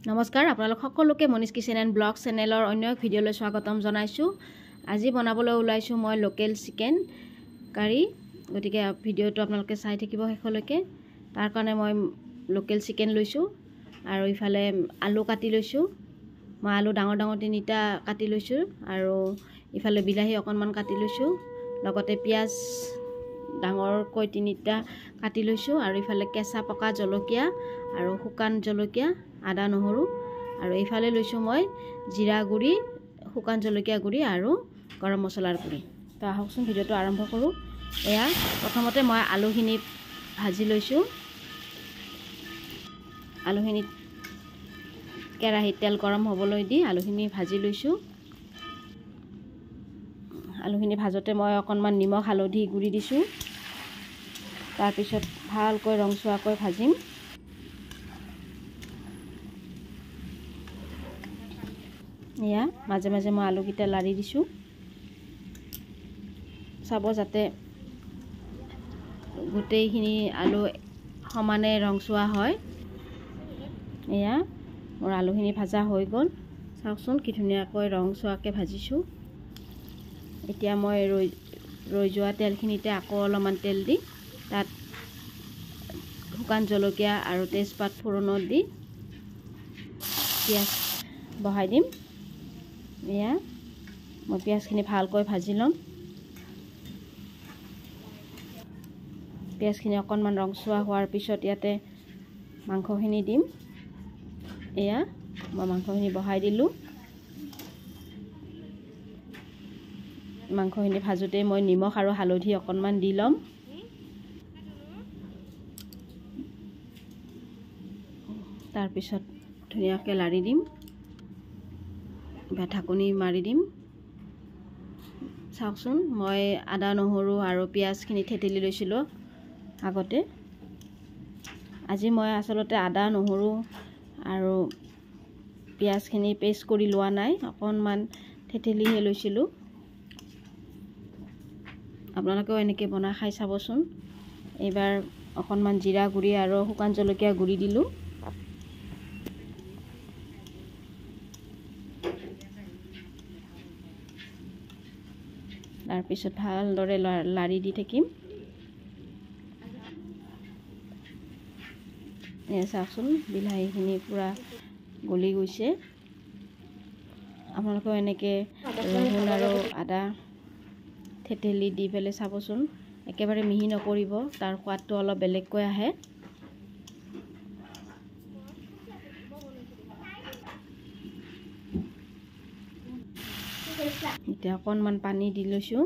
নমস্কাৰ আপোনালোক সকলোকে মনিছ কিচেন এণ্ড ব্লগ চেনেলৰ অন্য এক ভিডিঅ'লৈ স্বাগতম জনাইছোঁ। আজি বনাবলৈ ওলাইছোঁ মই লোকেল চিকেন কাৰী। গতিকে ভিডিঅ'টো আপোনালোকে চাই থাকিব শেষলৈকে। তাৰ কাৰণে মই লোকেল চিকেন লৈছোঁ আৰু ইফালে আলু কাটি লৈছোঁ। মই আলু ডাঙৰ ডাঙৰ 3টা কাটি লৈছোঁ আৰু ইফালে বিলাহী অকণমান কাটি লৈছোঁ। লগতে পিঁয়াজ ডাঙৰকৈ 3টা কাটি লৈছোঁ আৰু ইফালে কেঁচা পকা জলকীয়া আৰু শুকান জলকীয়া, আদা নহৰু আৰু এইফালে লৈছোঁ মই জিৰা গুড়ি, শুকান জলকীয়া গুড়ি আৰু গৰম মছলাৰ গুড়ি। তো আহকচোন ভিডিঅ'টো আৰম্ভ কৰোঁ। এয়া প্ৰথমতে মই আলুখিনি ভাজি লৈছোঁ। আলুখিনি কেৰাহীত তেল গৰম হ'বলৈ দি আলুখিনি ভাজি লৈছোঁ। আলুখিনি ভাজোঁতে মই অকণমান নিমখ হালধি গুড়ি দিছোঁ। তাৰপিছত ভালকৈ ৰংচোৱাকৈ ভাজিম। এয়া মাজে মাজে মই আলুকেইটা লাৰি দিছোঁ, চাব যাতে গোটেইখিনি আলু সমানে ৰংচোৱা হয়। এয়া মোৰ আলুখিনি ভাজা হৈ গ'ল, চাওকচোন কি ধুনীয়াকৈ ৰংচোৱাকৈ ভাজিছোঁ। এতিয়া মই ৰৈ যোৱা তেলখিনিতে আকৌ অলপমান তেল দি তাত শুকান জলকীয়া আৰু তেজপাত ফোৰণত দি পিঁয়াজ বহাই দিম। এয়া মই পিঁয়াজখিনি ভালকৈ ভাজি ল'ম। পিঁয়াজখিনি অকণমান ৰংচোৱা হোৱাৰ পিছত ইয়াতে মাংসখিনি দিম। এয়া মই মাংসখিনি বহাই দিলোঁ। মাংসখিনি ভাজোঁতে মই নিমখ আৰু হালধি অকণমান দি ল'ম। তাৰপিছত ধুনীয়াকৈ লাৰি দিম বা ঢাকনি মাৰি দিম। চাওকচোন মই আদা নহৰু আৰু পিঁয়াজখিনি থেতেলি লৈছিলোঁ আগতে। আজি মই আচলতে আদা নহৰু আৰু পিঁয়াজখিনি পেষ্ট কৰি লোৱা নাই, অকণমান থেতেলিহে লৈছিলোঁ। আপোনালোকেও এনেকৈ বনাই খাই চাবচোন। এইবাৰ অকণমান জিৰা গুড়ি আৰু শুকান জলকীয়া গুড়ি দিলোঁ। তাৰপিছত ভালদৰে লাৰি দি থাকিম। এয়া চাওকচোন বিলাহীখিনি পূৰা গলি গৈছে। আপোনালোকেও এনেকৈ ৰহুন আৰু আদা থেতেলি দি পেলাই চাবচোন। একেবাৰে মিহি নকৰিব, তাৰ সোৱাদটো অলপ বেলেগকৈ আহে। এতিয়া অকণমান পানী দি লৈছোঁ।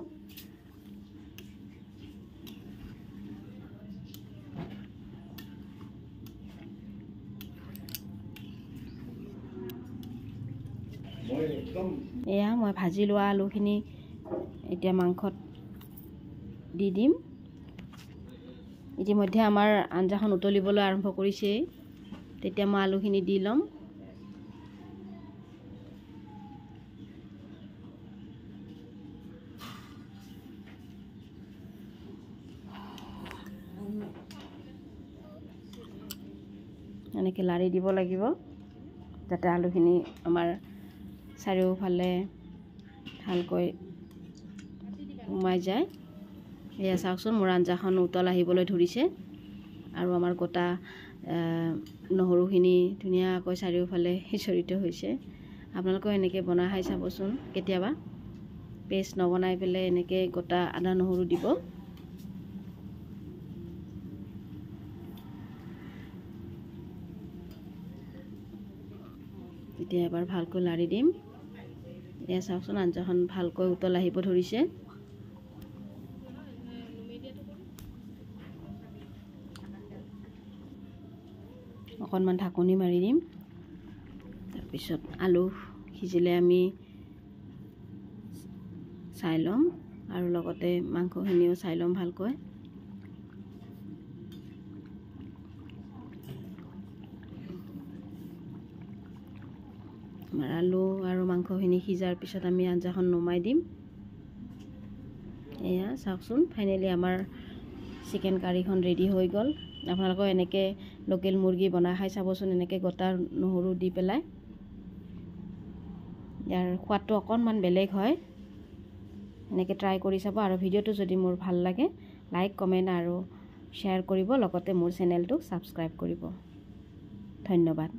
এয়া মই ভাজি লোৱা আলুখিনি এতিয়া মাংসত দি দিম। ইতিমধ্যে আমাৰ আঞ্জাখন উতলিবলৈ আৰম্ভ কৰিছে, তেতিয়া মই আলুখিনি দি ল'ম। এনেকৈ লাৰি দিব লাগিব যাতে আলুখিনি আমাৰ চাৰিওফালে ভালকৈ সোমাই যায়। এয়া চাওকচোন মোৰ আঞ্জাখন উতল আহিবলৈ ধৰিছে আৰু আমাৰ গোটা নহৰুখিনি ধুনীয়াকৈ চাৰিওফালে সিঁচৰিত হৈছে। আপোনালোকেও এনেকৈ বনাই খাই চাবচোন। কেতিয়াবা পেষ্ট নবনাই পেলাই এনেকৈ গোটা আদা নহৰু দিব। এতিয়া এবাৰ ভালকৈ লাৰি দিম। এয়া চাওকচোন আঞ্জাখন ভালকৈ উতল আহিব ধৰিছে। অকণমান ঢাকনি মাৰি দিম। তাৰপিছত আলু সিজিলে আমি চাই ল'ম আৰু লগতে মাংসখিনিও চাই ল'ম ভালকৈ। আমাৰ আলু আৰু মাংসখিনি সিজাৰ পিছত আমি আঞ্জাখন নমাই দিম। এয়া চাওকচোন ফাইনেলি আমাৰ চিকেন কাৰীখন ৰেডি হৈ গ'ল। আপোনালোকেও এনেকৈ লোকেল মুৰ্গী বনাই খাই চাবচোন এনেকৈ গোটা নহৰু দি পেলাই ইয়াৰ সোৱাদটো অকণমান বেলেগ হয় এনেকৈ ট্ৰাই কৰি চাব আৰু ভিডিঅ'টো যদি মোৰ ভাল লাগে লাইক কমেণ্ট আৰু শ্বেয়াৰ কৰিব লগতে মোৰ চেনেলটো ছাবস্ক্ৰাইব কৰিব ধন্যবাদ